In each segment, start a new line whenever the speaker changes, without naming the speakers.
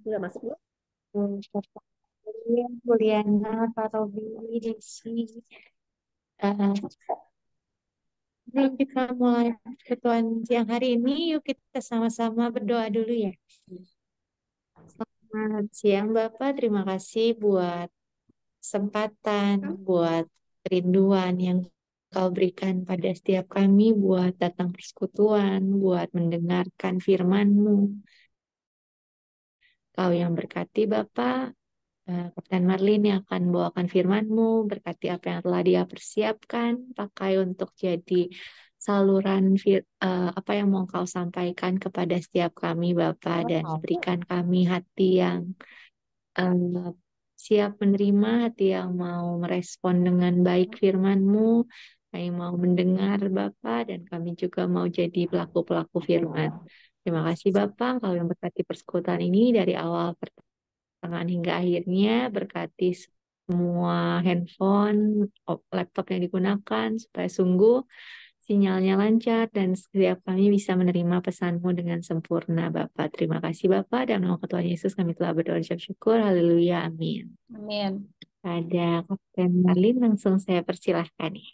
Nggak masuk dulu.
Bapak Juliana, Pak Robi, Desi. Eh, Sebelum kita mulai ketuan siang hari ini, yuk kita sama-sama berdoa dulu ya. Selamat siang Bapak, terima kasih buat kesempatan, buat kerinduan yang Kau berikan pada setiap kami buat datang persekutuan, buat mendengarkan firman-Mu. Kau yang berkati Bapak, Kapten Marlin yang akan bawakan firman-Mu, berkati apa yang telah Dia persiapkan, pakai untuk jadi saluran apa yang mau Kau sampaikan kepada setiap kami, Bapak, dan berikan kami hati yang eh, siap menerima, hati yang mau merespon dengan baik firman-Mu, kami mau mendengar, Bapak, dan kami juga mau jadi pelaku-pelaku firman. Terima kasih, Bapak, Kau yang berkati persekutuan ini dari awal pertengahan hingga akhirnya, berkati semua handphone, laptop yang digunakan, supaya sungguh sinyalnya lancar dan setiap kami bisa menerima pesan-Mu dengan sempurna, Bapak. Terima kasih, Bapak. Dan nama Tuhan Yesus kami telah berdoa dan syukur. Haleluya. Amin.
Amin.
Ada Kapten Marlin, langsung saya persilahkan ya.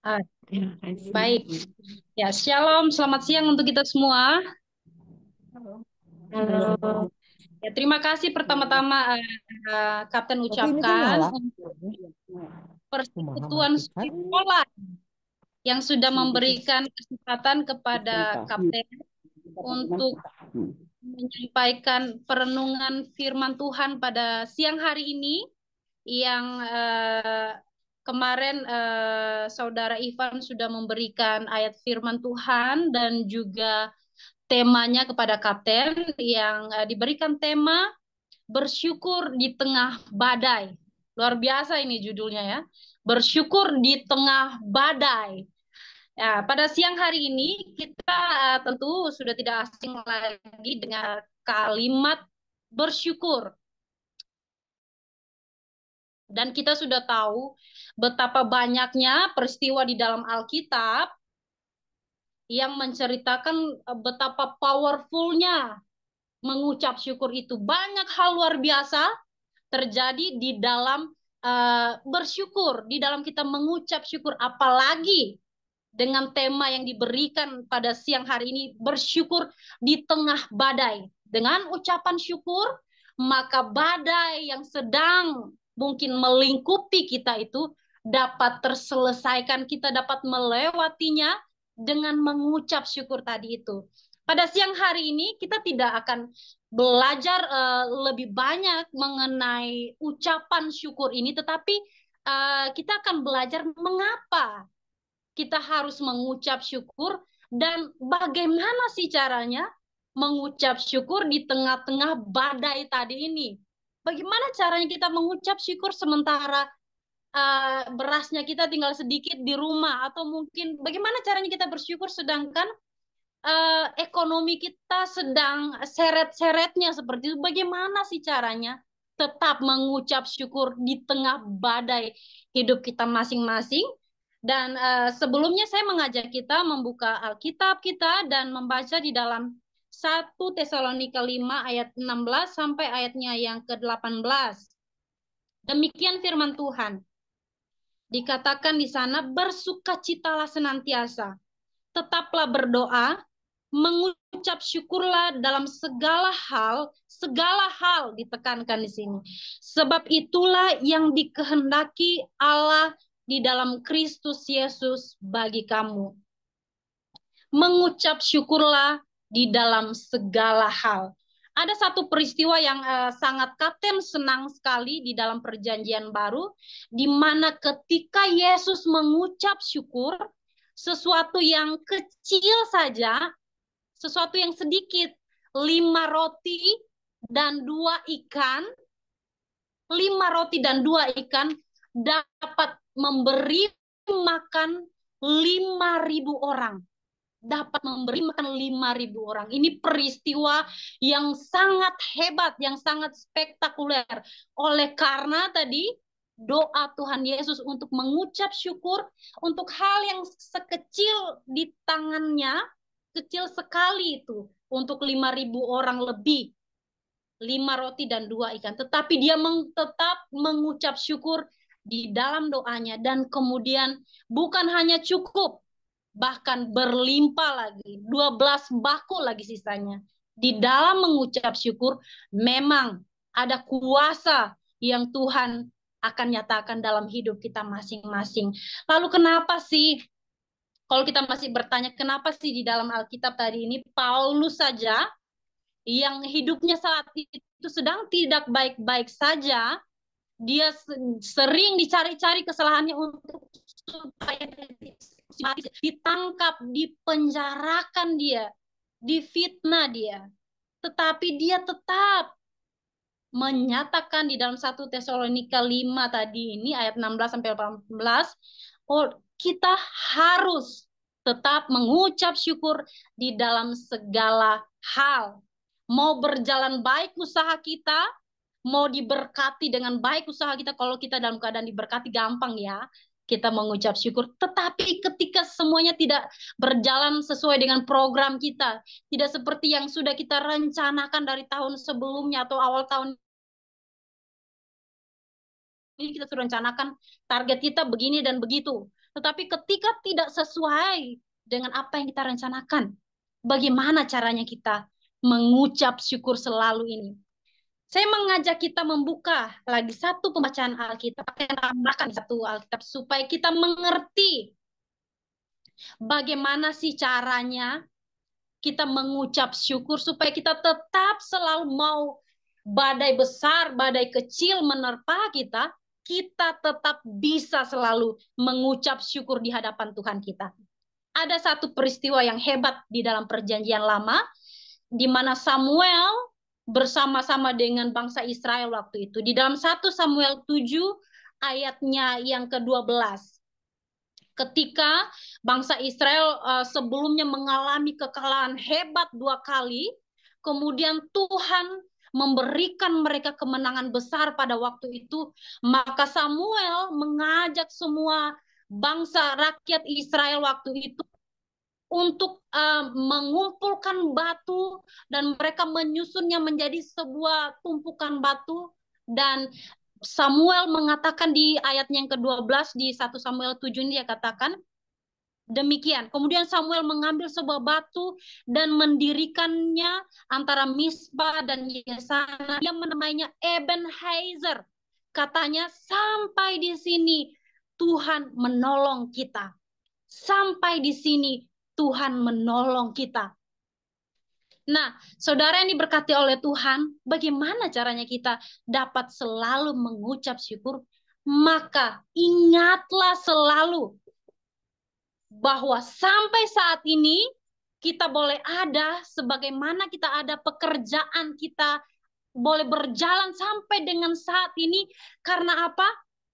Ah,
Terima kasih.
baik. Ya, shalom. Selamat siang untuk kita semua.
Halo.
Ya, terima kasih pertama-tama Kapten
Tapi ini kan
ucapkan
nyala.
untuk
Kumaha
persekutuan
matikan?
sekolah yang sudah memberikan kesempatan kepada Kapten untuk menyampaikan perenungan firman Tuhan pada siang hari ini yang kemarin Saudara Ivan sudah memberikan ayat firman Tuhan dan juga temanya kepada Kapten yang diberikan tema bersyukur di tengah badai. Luar biasa ini judulnya ya. Bersyukur di tengah badai. Ya, pada siang hari ini kita tentu sudah tidak asing lagi dengan kalimat bersyukur. Dan kita sudah tahu betapa banyaknya peristiwa di dalam Alkitab yang menceritakan betapa powerfulnya mengucap syukur itu. Banyak hal luar biasa terjadi di dalam bersyukur, di dalam kita mengucap syukur, apalagi dengan tema yang diberikan pada siang hari ini, bersyukur di tengah badai. Dengan ucapan syukur, maka badai yang sedang mungkin melingkupi kita itu dapat terselesaikan, kita dapat melewatinya dengan mengucap syukur tadi itu. Pada siang hari ini kita tidak akan belajar lebih banyak mengenai ucapan syukur ini, tetapi kita akan belajar mengapa kita harus mengucap syukur dan bagaimana sih caranya mengucap syukur di tengah-tengah badai tadi ini. Bagaimana caranya kita mengucap syukur sementara berasnya kita tinggal sedikit di rumah, atau mungkin bagaimana caranya kita bersyukur sedangkan ekonomi kita sedang seret-seretnya seperti itu. Bagaimana sih caranya tetap mengucap syukur di tengah badai hidup kita masing-masing? Dan sebelumnya saya mengajak kita membuka Alkitab kita dan membaca di dalam 1 Tesalonika 5 ayat 16 sampai ayatnya yang ke-18. Demikian firman Tuhan. Dikatakan di sana, bersukacitalah senantiasa, tetaplah berdoa, mengucap syukurlah dalam segala hal ditekankan di sini. Sebab itulah yang dikehendaki Allah di dalam Kristus Yesus bagi kamu. Mengucap syukurlah di dalam segala hal. Ada satu peristiwa yang sangat Kapten senang sekali di dalam perjanjian baru, di mana ketika Yesus mengucap syukur, sesuatu yang kecil saja, sesuatu yang sedikit, 5 roti dan 2 ikan, 5 roti dan 2 ikan dapat memberi makan 5.000 orang. Dapat memberi makan 5.000 orang. Ini peristiwa yang sangat hebat, yang sangat spektakuler. Oleh karena tadi doa Tuhan Yesus untuk mengucap syukur untuk hal yang sekecil di tangannya, kecil sekali itu, untuk 5.000 orang lebih. 5 roti dan 2 ikan. Tetapi dia tetap mengucap syukur di dalam doanya. Dan kemudian bukan hanya cukup, bahkan berlimpah lagi. 12 bakul lagi sisanya. Di dalam mengucap syukur, memang ada kuasa yang Tuhan akan nyatakan dalam hidup kita masing-masing. Lalu kenapa sih, kalau kita masih bertanya, kenapa sih di dalam Alkitab tadi ini Paulus saja yang hidupnya saat itu sedang tidak baik-baik saja, dia sering dicari-cari kesalahannya untuk supaya ditangkap, dipenjarakan dia, difitnah dia. Tetapi dia tetap menyatakan di dalam 1 Tesalonika 5 tadi ini ayat 16 sampai 18, oh, kita harus tetap mengucap syukur di dalam segala hal. Mau berjalan baik usaha kita, mau diberkati dengan baik usaha kita, kalau kita dalam keadaan diberkati gampang ya, kita mengucap syukur. Tetapi ketika semuanya tidak berjalan sesuai dengan program kita, tidak seperti yang sudah kita rencanakan dari tahun sebelumnya atau awal tahun ini kita sudah rencanakan target kita begini dan begitu. Tetapi ketika tidak sesuai dengan apa yang kita rencanakan, bagaimana caranya kita mengucap syukur selalu ini? Saya mengajak kita membuka lagi satu pembacaan Alkitab, tambahkan satu Alkitab supaya kita mengerti bagaimana sih caranya kita mengucap syukur supaya kita tetap selalu mau badai besar, badai kecil menerpa kita, kita tetap bisa selalu mengucap syukur di hadapan Tuhan kita. Ada satu peristiwa yang hebat di dalam Perjanjian Lama, di mana Samuel bersama-sama dengan bangsa Israel waktu itu. Di dalam 1 Samuel 7 ayatnya yang ke-12. Ketika bangsa Israel sebelumnya mengalami kekalahan hebat 2 kali, kemudian Tuhan memberikan mereka kemenangan besar pada waktu itu, maka Samuel mengajak semua bangsa rakyat Israel waktu itu untuk mengumpulkan batu dan mereka menyusunnya menjadi sebuah tumpukan batu. Dan Samuel mengatakan di ayatnya yang ke-12 di 1 Samuel 7 ini dia katakan demikian. Kemudian Samuel mengambil sebuah batu dan mendirikannya antara Mispa dan Yesana. Dia menamainya Ebenhazer. Katanya sampai di sini Tuhan menolong kita. Sampai di sini Tuhan menolong kita. Nah, saudara yang diberkati oleh Tuhan, bagaimana caranya kita dapat selalu mengucap syukur? Maka ingatlah selalu bahwa sampai saat ini kita boleh ada, sebagaimana kita ada pekerjaan kita, boleh berjalan sampai dengan saat ini, karena apa?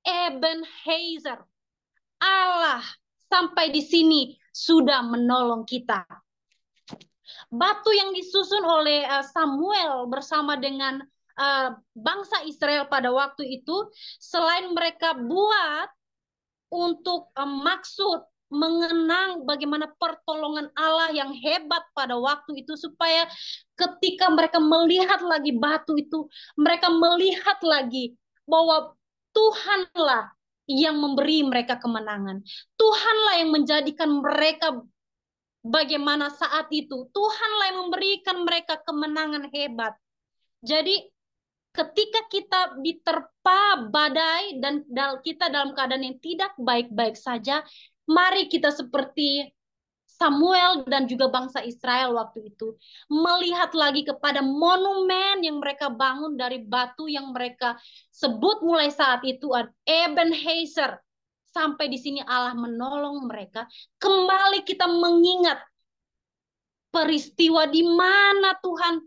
Ebenhazer, Allah sampai di sini sudah menolong kita. Batu yang disusun oleh Samuel bersama dengan bangsa Israel pada waktu itu, selain mereka buat untuk maksud mengenang bagaimana pertolongan Allah yang hebat pada waktu itu, supaya ketika mereka melihat lagi batu itu, mereka melihat lagi bahwa Tuhanlah yang memberi mereka kemenangan. Tuhanlah yang menjadikan mereka bagaimana saat itu. Tuhanlah yang memberikan mereka kemenangan hebat. Jadi ketika kita diterpa badai dan kita dalam keadaan yang tidak baik-baik saja, mari kita seperti Samuel dan juga bangsa Israel waktu itu, melihat lagi kepada monumen yang mereka bangun dari batu yang mereka sebut mulai saat itu Ebenhazer. Sampai di sini Allah menolong mereka. Kembali kita mengingat peristiwa di mana Tuhan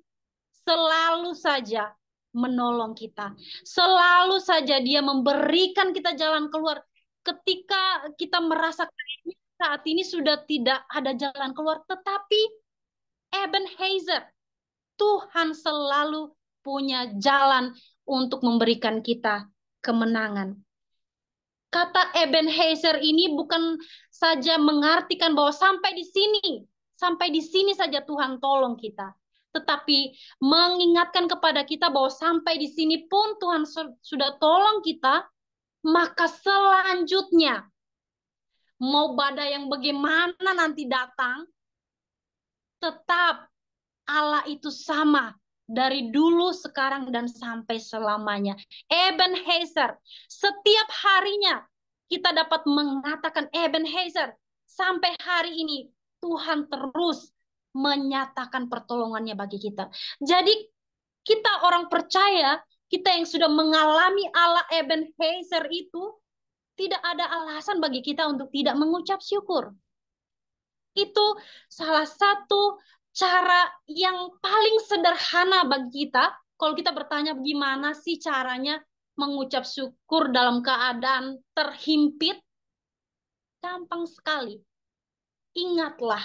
selalu saja menolong kita. Selalu saja Dia memberikan kita jalan keluar. Ketika kita merasa kayaknya saat ini sudah tidak ada jalan keluar, tetapi Ebenhazer, Tuhan selalu punya jalan untuk memberikan kita kemenangan. Kata Ebenhazer ini bukan saja mengartikan bahwa sampai di sini saja Tuhan tolong kita. tetapi mengingatkan kepada kita bahwa sampai di sini pun Tuhan sudah tolong kita, maka selanjutnya mau badai yang bagaimana nanti datang, tetap Allah itu sama dari dulu, sekarang, dan sampai selamanya. Ebenezer, setiap harinya kita dapat mengatakan Ebenezer, sampai hari ini Tuhan terus menyatakan pertolongannya bagi kita. Jadi kita orang percaya, kita yang sudah mengalami Allah Ebenezer itu, tidak ada alasan bagi kita untuk tidak mengucap syukur. Itu salah satu cara yang paling sederhana bagi kita. Kalau kita bertanya gimana sih caranya mengucap syukur dalam keadaan terhimpit, gampang sekali. Ingatlah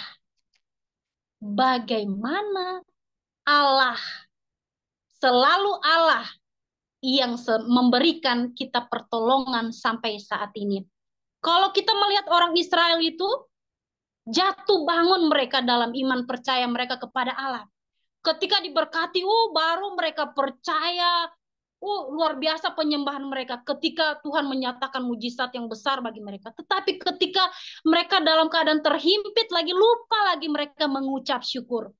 bagaimana Allah, selalu Allah yang memberikan kita pertolongan sampai saat ini. Kalau kita melihat orang Israel itu, jatuh bangun mereka dalam iman percaya mereka kepada Allah. Ketika diberkati, baru mereka percaya, luar biasa penyembahan mereka ketika Tuhan menyatakan mujizat yang besar bagi mereka. Tetapi ketika mereka dalam keadaan terhimpit lagi, lupa lagi mereka mengucap syukur.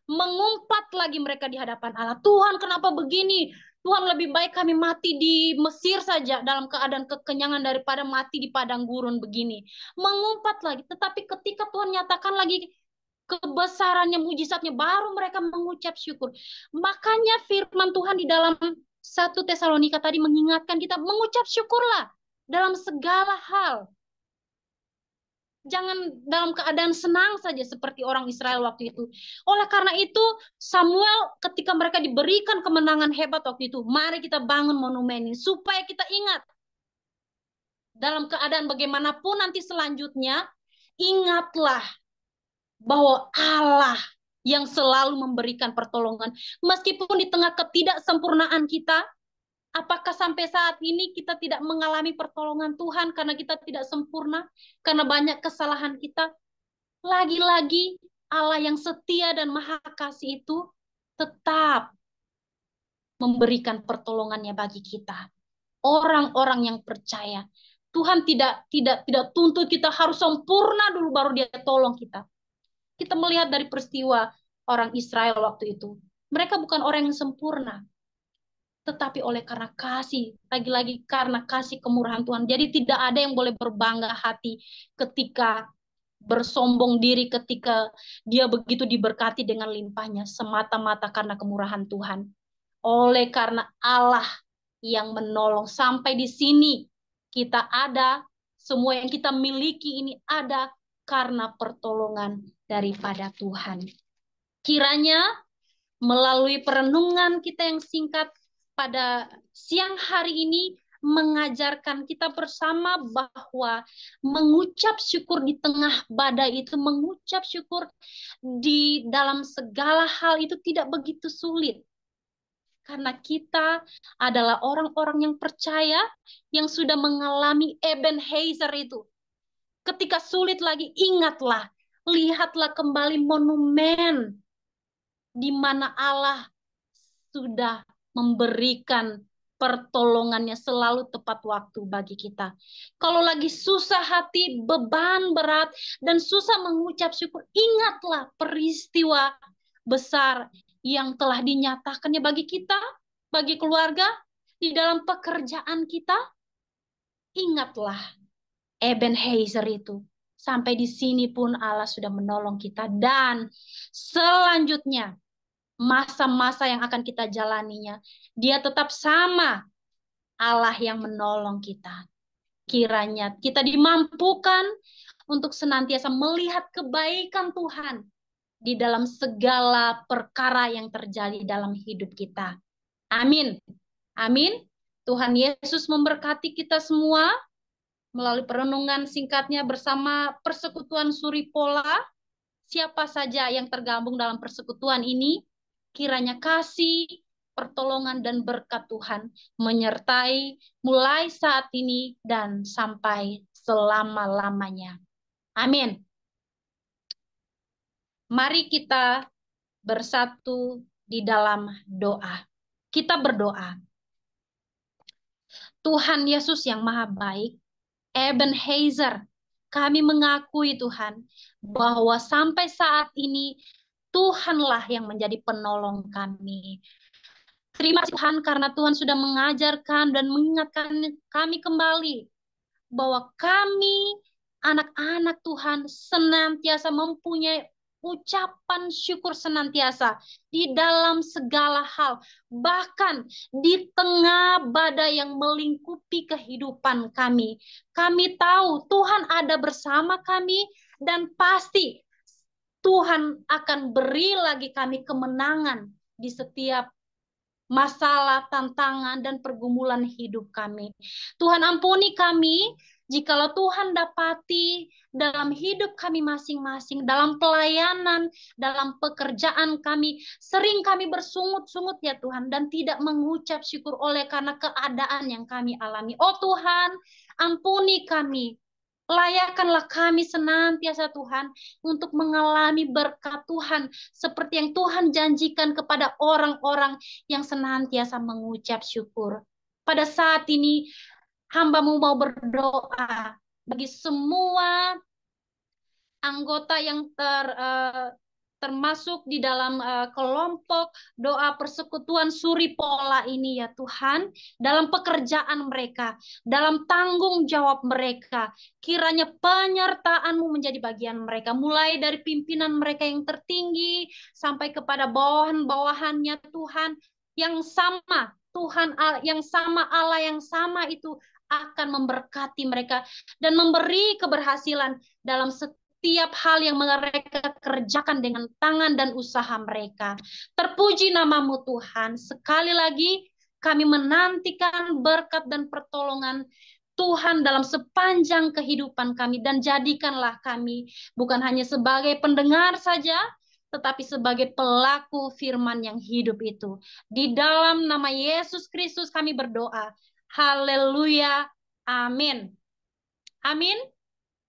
Mengumpat lagi mereka di hadapan Allah. Tuhan, kenapa begini? Tuhan, lebih baik kami mati di Mesir saja dalam keadaan kekenyangan daripada mati di padang gurun begini. Mengumpat lagi. Tetapi ketika Tuhan nyatakan lagi kebesarannya, mujizatnya, baru mereka mengucap syukur. Makanya firman Tuhan di dalam 1 Tesalonika tadi mengingatkan kita, mengucap syukurlah dalam segala hal. Jangan dalam keadaan senang saja seperti orang Israel waktu itu. Oleh karena itu, Samuel ketika mereka diberikan kemenangan hebat waktu itu, mari kita bangun monumen ini supaya kita ingat. Dalam keadaan bagaimanapun nanti selanjutnya, ingatlah bahwa Allah yang selalu memberikan pertolongan. Meskipun di tengah ketidaksempurnaan kita, apakah sampai saat ini kita tidak mengalami pertolongan Tuhan karena kita tidak sempurna, karena banyak kesalahan kita? Lagi-lagi Allah yang setia dan maha kasih itu tetap memberikan pertolongannya bagi kita. Orang-orang yang percaya. Tuhan tidak tuntut kita harus sempurna dulu baru Dia tolong kita. Kita melihat dari peristiwa orang Israel waktu itu. Mereka bukan orang yang sempurna. Tetapi oleh karena kasih, lagi-lagi karena kasih kemurahan Tuhan. Jadi tidak ada yang boleh berbangga hati ketika bersombong diri, ketika dia begitu diberkati dengan limpahnya, semata-mata karena kemurahan Tuhan. Oleh karena Allah yang menolong sampai di sini kita ada, semua yang kita miliki ini ada karena pertolongan daripada Tuhan. Kiranya melalui perenungan kita yang singkat pada siang hari ini mengajarkan kita bersama bahwa mengucap syukur di tengah badai itu, mengucap syukur di dalam segala hal itu tidak begitu sulit. Karena kita adalah orang-orang yang percaya, yang sudah mengalami Ebenezer itu. Ketika sulit lagi, ingatlah, lihatlah kembali monumen di mana Allah sudah memberikan pertolongannya selalu tepat waktu bagi kita. Kalau lagi susah hati, beban berat, dan susah mengucap syukur, ingatlah peristiwa besar yang telah dinyatakannya bagi kita, bagi keluarga, di dalam pekerjaan kita. Ingatlah Ebenezer itu. Sampai di sini pun Allah sudah menolong kita. Dan selanjutnya, masa-masa yang akan kita jalaninya, Dia tetap sama, Allah yang menolong kita. Kiranya kita dimampukan untuk senantiasa melihat kebaikan Tuhan di dalam segala perkara yang terjadi dalam hidup kita. Amin. Amin. Tuhan Yesus memberkati kita semua melalui perenungan singkatnya bersama Persekutuan Suripola. Siapa saja yang tergabung dalam persekutuan ini, kiranya kasih, pertolongan, dan berkat Tuhan menyertai mulai saat ini dan sampai selama-lamanya. Amin. Mari kita bersatu di dalam doa. Kita berdoa. Tuhan Yesus yang Maha Baik, Ebenezer, kami mengakui Tuhan bahwa sampai saat ini Tuhanlah yang menjadi penolong kami. Terima kasih Tuhan karena Tuhan sudah mengajarkan dan mengingatkan kami kembali bahwa kami anak-anak Tuhan senantiasa mempunyai ucapan syukur senantiasa di dalam segala hal, bahkan di tengah badai yang melingkupi kehidupan kami. Kami tahu Tuhan ada bersama kami dan pasti Tuhan akan beri lagi kami kemenangan di setiap masalah, tantangan, dan pergumulan hidup kami. Tuhan ampuni kami jikalau Tuhan dapati dalam hidup kami masing-masing, dalam pelayanan, dalam pekerjaan kami, sering kami bersungut-sungut ya Tuhan, dan tidak mengucap syukur oleh karena keadaan yang kami alami. Oh Tuhan, ampuni kami. Layakkanlah kami senantiasa Tuhan untuk mengalami berkat Tuhan seperti yang Tuhan janjikan kepada orang-orang yang senantiasa mengucap syukur. Pada saat ini hamba-Mu mau berdoa bagi semua anggota yang termasuk di dalam kelompok doa persekutuan Suri Pola ini ya Tuhan, dalam pekerjaan mereka, dalam tanggung jawab mereka, kiranya penyertaan-Mu menjadi bagian mereka, mulai dari pimpinan mereka yang tertinggi sampai kepada bawahan-bawahannya Tuhan, yang sama Tuhan yang sama, Allah yang sama itu akan memberkati mereka dan memberi keberhasilan dalam setiap hal yang mereka kerjakan dengan tangan dan usaha mereka. Terpuji nama-Mu Tuhan. Sekali lagi kami menantikan berkat dan pertolongan Tuhan dalam sepanjang kehidupan kami, dan jadikanlah kami bukan hanya sebagai pendengar saja, tetapi sebagai pelaku firman yang hidup itu. Di dalam nama Yesus Kristus kami berdoa. Haleluya. Amin. Amin.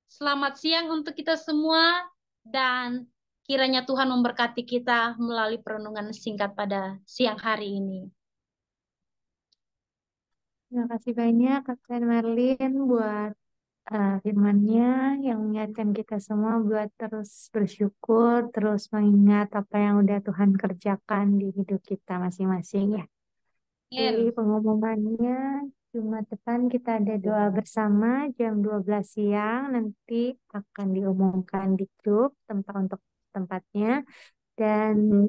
Selamat siang untuk kita semua, dan kiranya Tuhan memberkati kita melalui perenungan singkat pada siang hari ini.
Terima kasih banyak Kapten Marlin buat firman-Nya yang mengingatkan kita semua buat terus bersyukur, terus mengingat apa yang udah Tuhan kerjakan di hidup kita masing-masing ya. Jadi
Amin.
pengumumannya Jumat depan kita ada doa bersama jam 12 siang. Nanti akan diumumkan di grup tempat untuk tempatnya. Dan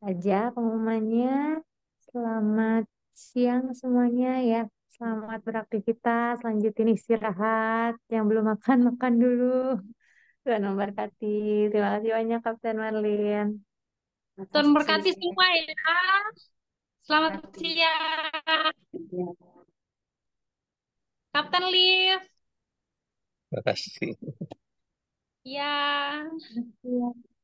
aja pengumumannya. Selamat siang semuanya ya. Selamat beraktivitas, lanjutin istirahat. Yang belum makan, makan dulu. Tuhan memberkati. Terima kasih banyak Kapten Marlin.
Tuhan berkati semua ya. Selamat siang. Kapten Liv.
Terima kasih.
Ya.
Iya.